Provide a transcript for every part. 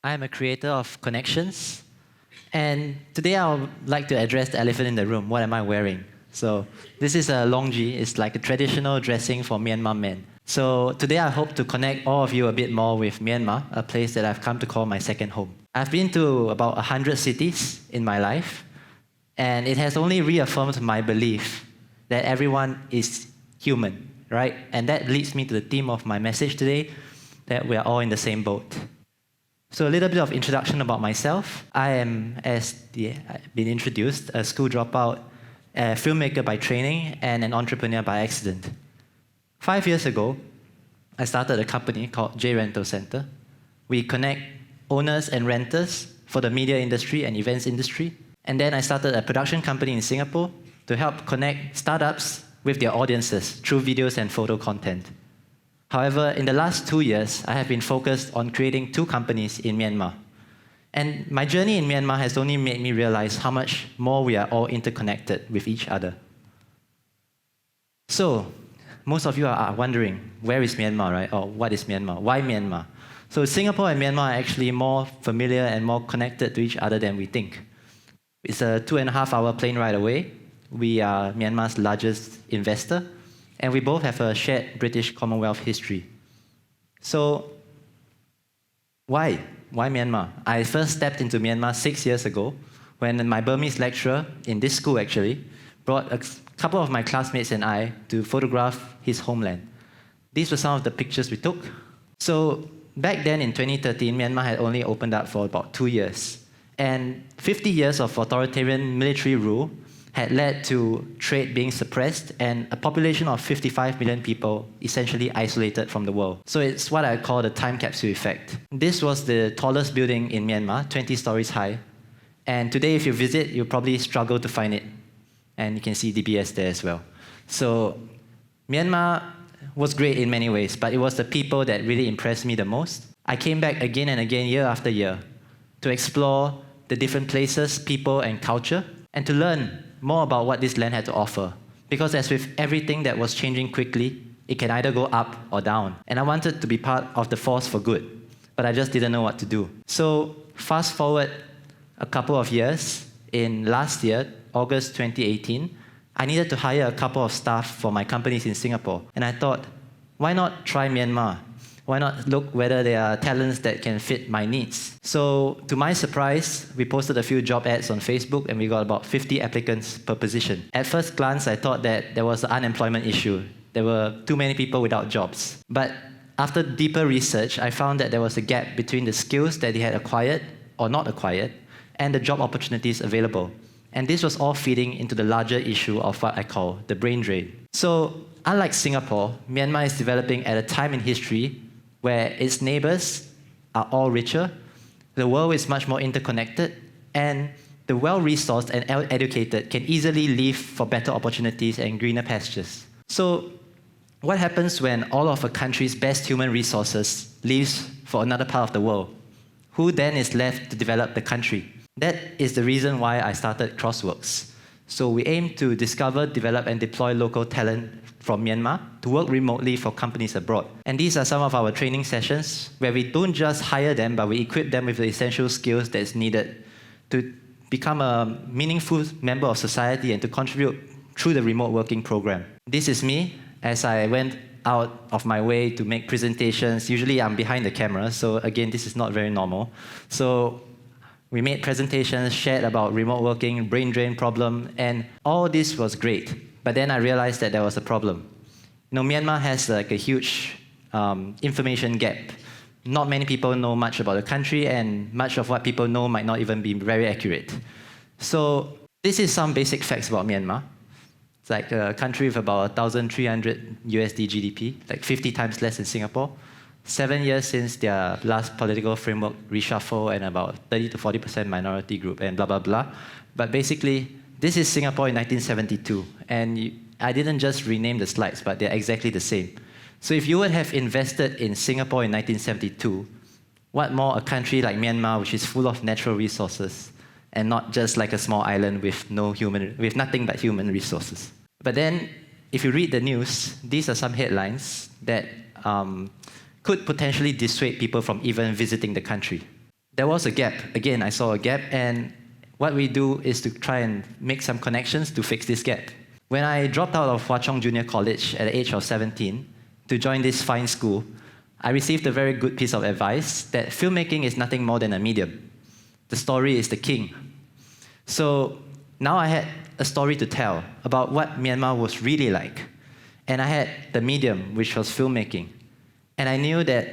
I am a creator of connections, and today I would like to address the elephant in the room. What am I wearing? So this is a longji. It's like a traditional dressing for Myanmar men. So today I hope to connect all of you a bit more with Myanmar, a place that I've come to call my second home. I've been to about 100 cities in my life, and it has only reaffirmed my belief that everyone is human, right? And that leads me to the theme of my message today, that we are all in the same boat. So a little bit of introduction about myself. I am, as been introduced, a school dropout, a filmmaker by training, and an entrepreneur by accident. 5 years ago, I started a company called Rental Center. We connect owners and renters for the media industry and events industry. And then I started a production company in Singapore to help connect startups with their audiences through videos and photo content. However, in the last 2 years, I have been focused on creating 2 companies in Myanmar. And my journey in Myanmar has only made me realize how much more we are all interconnected with each other. So, most of you are wondering, where is Myanmar, right? Or what is Myanmar? Why Myanmar? So Singapore and Myanmar are actually more familiar and more connected to each other than we think. It's a 2.5-hour plane ride away. We are Myanmar's largest investor, and we both have a shared British Commonwealth history. So, why? Why Myanmar? I first stepped into Myanmar 6 years ago when my Burmese lecturer in this school actually brought a couple of my classmates and I to photograph his homeland. These were some of the pictures we took. So, back then in 2013, Myanmar had only opened up for about 2 years. And 50 years of authoritarian military rule had led to trade being suppressed and a population of 55 million people essentially isolated from the world. So it's what I call the time capsule effect. This was the tallest building in Myanmar, 20 stories high. And today if you visit, you'll probably struggle to find it. And you can see DBS there as well. So Myanmar was great in many ways, but it was the people that really impressed me the most. I came back again and again, year after year, to explore the different places, people, and culture, and to learn more about what this land had to offer. Because as with everything that was changing quickly, it can either go up or down. And I wanted to be part of the force for good, but I just didn't know what to do. So fast forward a couple of years, in last year, August 2018, I needed to hire a couple of staff for my companies in Singapore. And I thought, why not try Myanmar? Why not look whether there are talents that can fit my needs? So, to my surprise, we posted a few job ads on Facebook and we got about 50 applicants per position. At first glance, I thought that there was an unemployment issue. There were too many people without jobs. But after deeper research, I found that there was a gap between the skills that they had acquired or not acquired and the job opportunities available. And this was all feeding into the larger issue of what I call the brain drain. So, unlike Singapore, Myanmar is developing at a time in history where its neighbors are all richer, the world is much more interconnected, and the well-resourced and educated can easily leave for better opportunities and greener pastures. So, what happens when all of a country's best human resources leaves for another part of the world? Who then is left to develop the country? That is the reason why I started Crosswalks. So we aim to discover, develop, and deploy local talent from Myanmar to work remotely for companies abroad. And these are some of our training sessions where we don't just hire them, but we equip them with the essential skills that's needed to become a meaningful member of society and to contribute through the remote working program. This is me as I went out of my way to make presentations. Usually I'm behind the camera, so again, this is not very normal. So we made presentations, shared about remote working, brain drain problem, and all this was great. But then I realized that there was a problem. You know, Myanmar has like a huge information gap. Not many people know much about the country, and much of what people know might not even be very accurate. So this is some basic facts about Myanmar. It's like a country with about 1,300 USD GDP, like 50 times less than Singapore. 7 years since their last political framework reshuffle and about 30 to 40% minority group and blah, blah, blah. But basically, this is Singapore in 1972. And I didn't just rename the slides, but they're exactly the same. So if you would have invested in Singapore in 1972, what more a country like Myanmar, which is full of natural resources, and not just like a small island with nothing but human resources. But then, if you read the news, these are some headlines that could potentially dissuade people from even visiting the country. there was a gap. Again, I saw a gap, and what we do is to try and make some connections to fix this gap. When I dropped out of Hwa Chong Junior College at the age of 17 to join this fine school, I received a very good piece of advice that filmmaking is nothing more than a medium. The story is the king. So now I had a story to tell about what Myanmar was really like. And I had the medium, which was filmmaking. And I knew that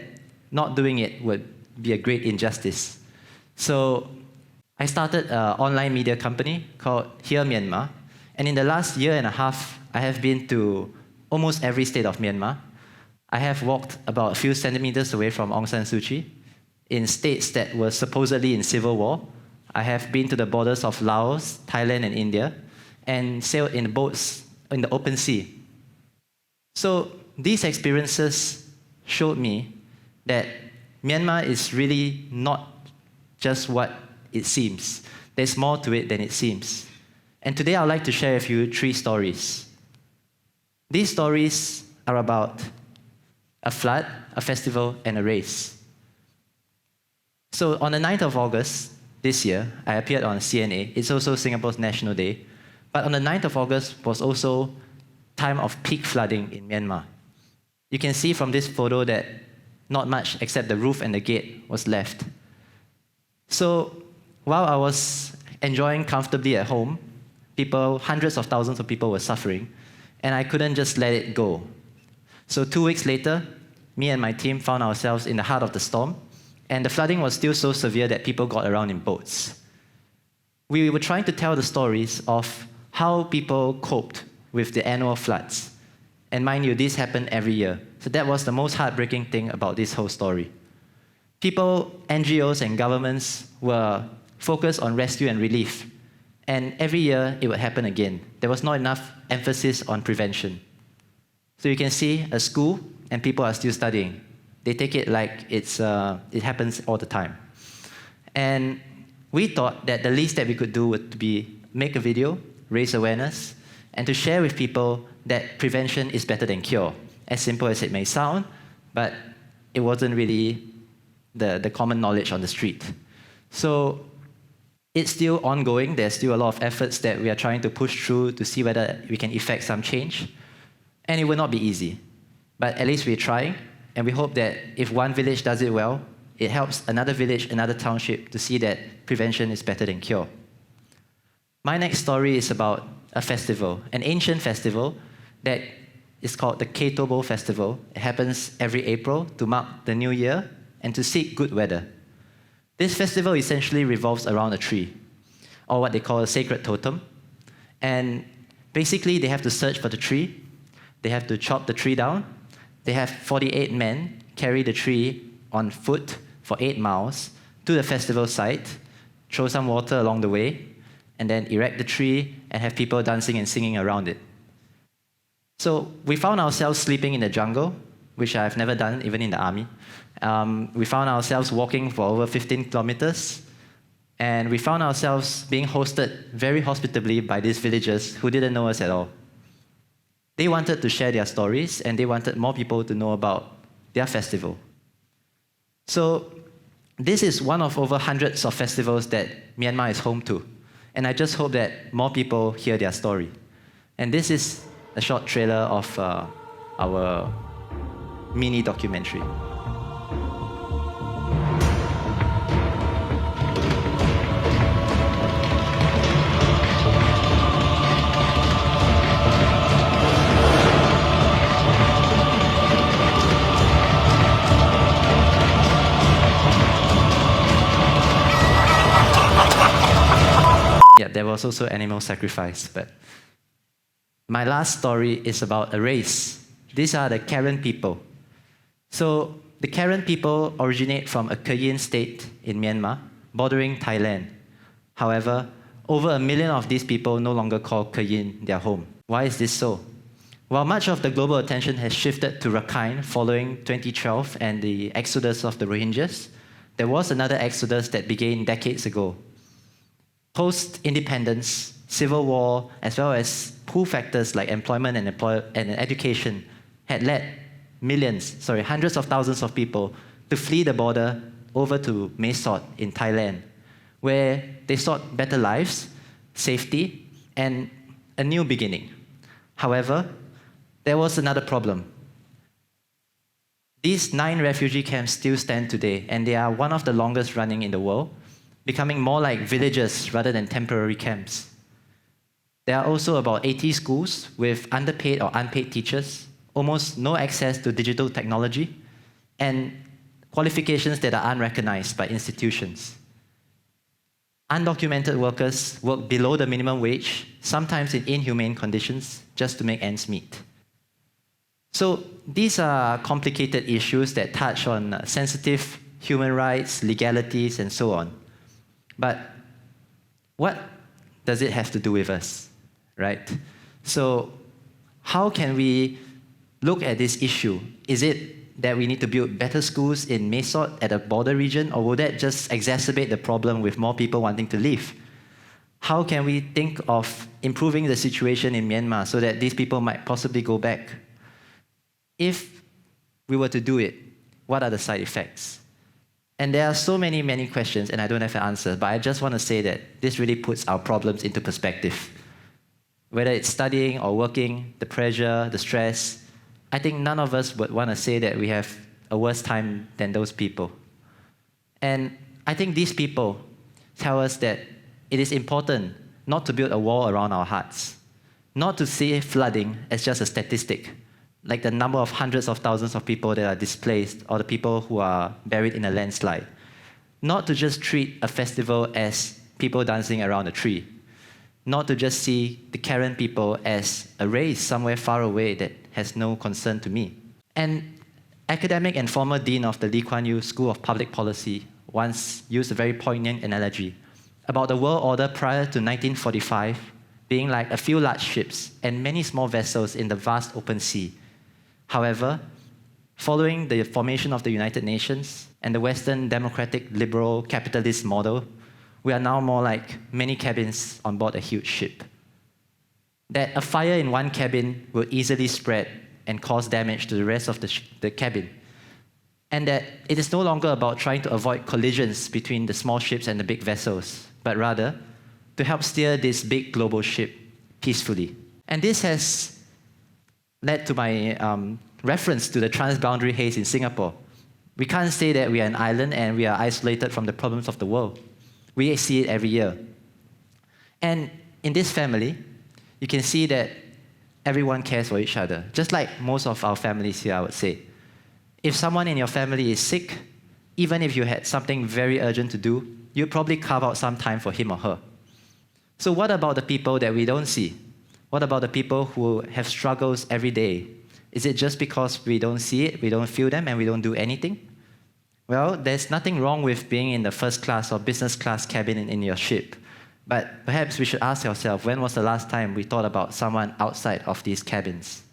not doing it would be a great injustice. So I started an online media company called Here Myanmar. And in the last year and a half, I have been to almost every state of Myanmar. I have walked about a few centimeters away from Aung San Suu Kyi in states that were supposedly in civil war. I have been to the borders of Laos, Thailand, and India, and sailed in boats in the open sea. So these experiences showed me that Myanmar is really not just what it seems. There's more to it than it seems. And today I'd like to share with you 3 stories. These stories are about a flood, a festival, and a race. So on the 9th of August this year, I appeared on CNA. It's also Singapore's National Day. But on the 9th of August was also time of peak flooding in Myanmar. You can see from this photo that not much except the roof and the gate was left. So while I was enjoying comfortably at home, hundreds of thousands of people were suffering, and I couldn't just let it go. So 2 weeks later, me and my team found ourselves in the heart of the storm, and the flooding was still so severe that people got around in boats. We were trying to tell the stories of how people coped with the annual floods. And mind you, this happened every year. So that was the most heartbreaking thing about this whole story. People, NGOs, and governments were focused on rescue and relief. And every year, it would happen again. There was not enough emphasis on prevention. So you can see a school, and people are still studying. They take it like it happens all the time. And we thought that the least that we could do would be make a video, raise awareness, and to share with people that prevention is better than cure. As simple as it may sound, but it wasn't really the common knowledge on the street. So it's still ongoing. There's still a lot of efforts that we are trying to push through to see whether we can effect some change. And it will not be easy. But at least we're trying, and we hope that if one village does it well, it helps another village, another township to see that prevention is better than cure. My next story is about a festival, an ancient festival that is called the Kato Festival. It happens every April to mark the new year and to seek good weather. This festival essentially revolves around a tree, or what they call a sacred totem. And basically, they have to search for the tree. They have to chop the tree down. They have 48 men carry the tree on foot for 8 miles to the festival site, throw some water along the way, and then erect the tree and have people dancing and singing around it. So we found ourselves sleeping in the jungle, which I've never done, even in the army. We found ourselves walking for over 15 kilometers, and we found ourselves being hosted very hospitably by these villagers who didn't know us at all. They wanted to share their stories, and they wanted more people to know about their festival. So this is one of over hundreds of festivals that Myanmar is home to, and I just hope that more people hear their story. And this is a short trailer of our mini documentary. Yeah, there was also animal sacrifice, but my last story is about a race. These are the Karen people. So the Karen people originate from a Kayin state in Myanmar, bordering Thailand. However, over 1 million of these people no longer call Kayin their home. Why is this so? While much of the global attention has shifted to Rakhine following 2012 and the exodus of the Rohingyas, there was another exodus that began decades ago. Post-independence, civil war, as well as pull factors like employment and education had led hundreds of thousands of people to flee the border over to Mae Sot in Thailand, where they sought better lives, safety, and a new beginning. However, there was another problem. These 9 refugee camps still stand today, and they are one of the longest running in the world, becoming more like villages rather than temporary camps. There are also about 80 schools with underpaid or unpaid teachers, almost no access to digital technology, and qualifications that are unrecognized by institutions. Undocumented workers work below the minimum wage, sometimes in inhumane conditions, just to make ends meet. So these are complicated issues that touch on sensitive human rights, legalities, and so on. But what does it have to do with us, right? So how can we look at this issue? Is it that we need to build better schools in Mae Sot at a border region, or will that just exacerbate the problem with more people wanting to leave? How can we think of improving the situation in Myanmar so that these people might possibly go back? If we were to do it, what are the side effects? And there are so many questions, and I don't have an answer, but I just want to say that this really puts our problems into perspective. Whether it's studying or working, the pressure, the stress, I think none of us would want to say that we have a worse time than those people. And I think these people tell us that it is important not to build a wall around our hearts, not to see flooding as just a statistic, like the number of hundreds of thousands of people that are displaced or the people who are buried in a landslide. Not to just treat a festival as people dancing around a tree. Not to just see the Karen people as a race somewhere far away that has no concern to me. And academic and former dean of the Lee Kuan Yew School of Public Policy once used a very poignant analogy about the world order prior to 1945 being like a few large ships and many small vessels in the vast open sea. However, following the formation of the United Nations and the Western democratic liberal capitalist model, we are now more like many cabins on board a huge ship. That a fire in one cabin will easily spread and cause damage to the rest of the cabin. And that it is no longer about trying to avoid collisions between the small ships and the big vessels, but rather to help steer this big global ship peacefully. And this has led to my reference to the transboundary haze in Singapore. We can't say that we are an island and we are isolated from the problems of the world. We see it every year. And in this family, you can see that everyone cares for each other, just like most of our families here, I would say. If someone in your family is sick, even if you had something very urgent to do, you'd probably carve out some time for him or her. So what about the people that we don't see? What about the people who have struggles every day? Is it just because we don't see it, we don't feel them, and we don't do anything? Well, there's nothing wrong with being in the first class or business class cabin in your ship. But perhaps we should ask ourselves, when was the last time we thought about someone outside of these cabins?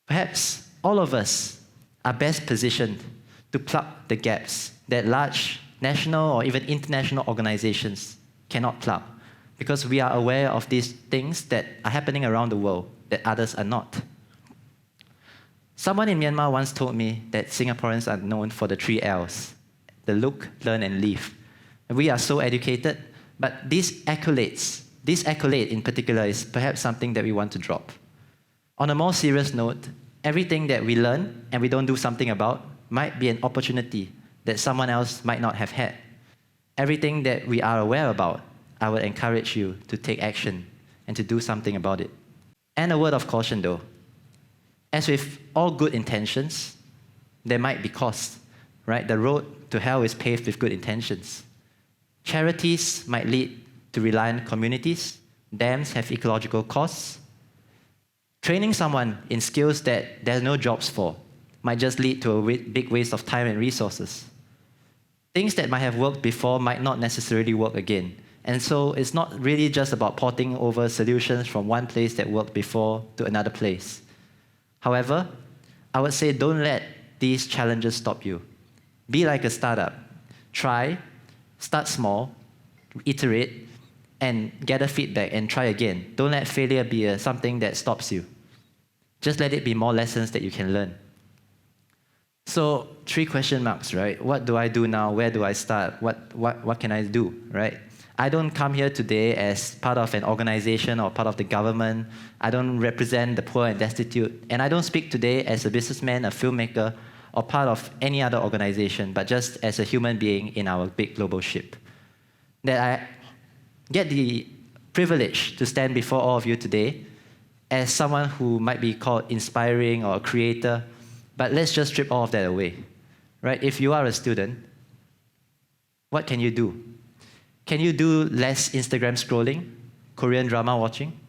Perhaps all of us are best positioned to plug the gaps that large national or even international organizations cannot plug, because we are aware of these things that are happening around the world that others are not. Someone in Myanmar once told me that Singaporeans are known for the 3 L's, the look, learn, and leave. And we are so educated, but this accolade in particular is perhaps something that we want to drop. On a more serious note, everything that we learn and we don't do something about might be an opportunity that someone else might not have had. Everything that we are aware about, I would encourage you to take action and to do something about it. And a word of caution though. As with all good intentions, there might be costs, right? The road to hell is paved with good intentions. Charities might lead to reliant communities. Dams have ecological costs. Training someone in skills that there's no jobs for might just lead to a big waste of time and resources. Things that might have worked before might not necessarily work again. And so it's not really just about porting over solutions from one place that worked before to another place. However, I would say don't let these challenges stop you. Be like a startup. Try, start small, iterate, and gather feedback and try again. Don't let failure be something that stops you. Just let it be more lessons that you can learn. So 3 question marks, right? What do I do now? Where do I start? What can I do, right? I don't come here today as part of an organization or part of the government. I don't represent the poor and destitute. And I don't speak today as a businessman, a filmmaker, or part of any other organization, but just as a human being in our big global ship. That I get the privilege to stand before all of you today as someone who might be called inspiring or a creator, but let's just strip all of that away, right? If you are a student, what can you do? Can you do less Instagram scrolling, Korean drama watching?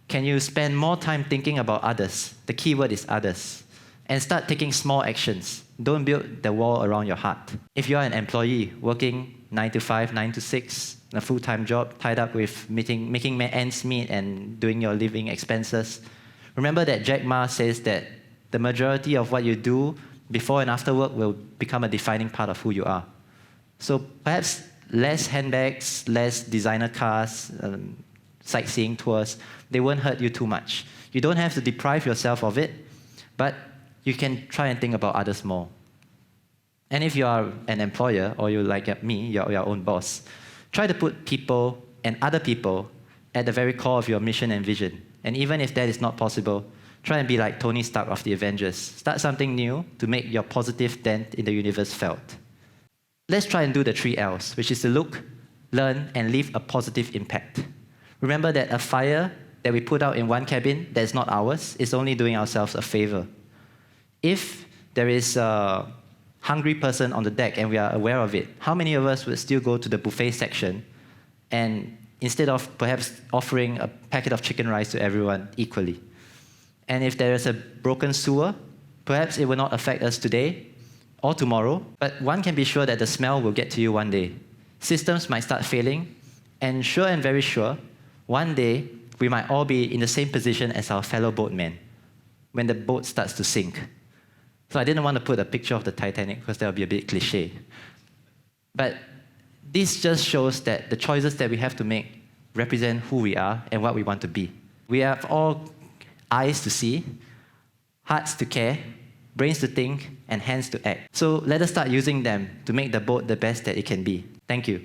Can you spend more time thinking about others? The key word is others. And start taking small actions. Don't build the wall around your heart. If you are an employee working 9 to 5, 9 to 6, a full-time job, tied up with making ends meet and doing your living expenses, remember that Jack Ma says that the majority of what you do before and after work will become a defining part of who you are. So perhaps less handbags, less designer cars, sightseeing tours, they won't hurt you too much. You don't have to deprive yourself of it, but you can try and think about others more. And if you are an employer, or you're like me, you're your own boss, try to put people and other people at the very core of your mission and vision. And even if that is not possible, try and be like Tony Stark of the Avengers. Start something new to make your positive dent in the universe felt. Let's try and do the 3 L's, which is to look, learn, and leave a positive impact. Remember that a fire that we put out in one cabin that is not ours is only doing ourselves a favor. If there is a hungry person on the deck and we are aware of it, how many of us would still go to the buffet section and instead of perhaps offering a packet of chicken rice to everyone equally? And if there is a broken sewer, perhaps it will not affect us today or tomorrow, but one can be sure that the smell will get to you one day. Systems might start failing, and sure and very sure, one day we might all be in the same position as our fellow boatmen when the boat starts to sink. So I didn't want to put a picture of the Titanic because that would be a bit cliche. But this just shows that the choices that we have to make represent who we are and what we want to be. We have all eyes to see, hearts to care, brains to think, and hands to act. So let us start using them to make the boat the best that it can be. Thank you.